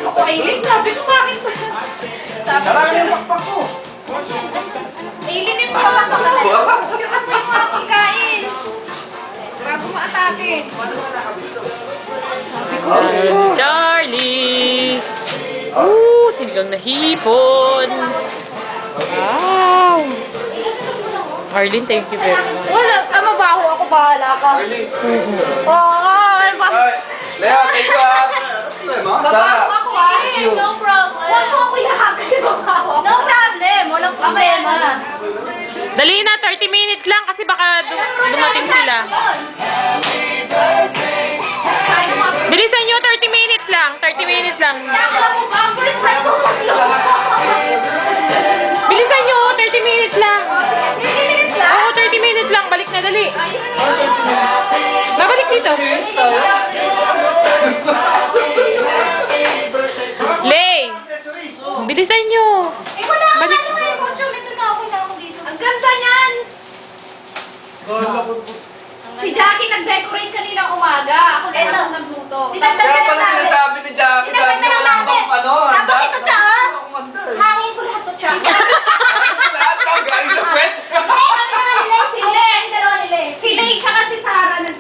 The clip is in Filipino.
mo ko, Aileen. Sabi ko, bakit? Marami yung pakpak ko. Aileen, ito ka lang ako. Yukat mo yung mga pagkain. Bago maatake. Sabi ko, Charlie! Sinigang na hipon! Wow! Arlene, thank you very much. wala. Mabaho ako. Bahala ka. Arlene. Ano ba? Ay, Lea, thank you ah. Mabaho ako no problem. Huwag mo ako ihahag kasi mabaho ako. No problem. Walang problema. Dali na, 30 minutes lang kasi baka dumating sila. Bilisan nyo, 30 minutes lang. 30 minutes lang. Alam mo ba? First time ko magluto. Bilisan nyo, 30 minutes lang. 30 minutes lang? Oo, 30 minutes lang. Balik na, dali. Babalik dito. Lay! Bilisan nyo. Wala ka Balik. na ano yung costume. Ito na ako dito. Ang ganda niyan! Si Jackie nag-decorate kanina umaga. Ako na ako nagluto. Kaya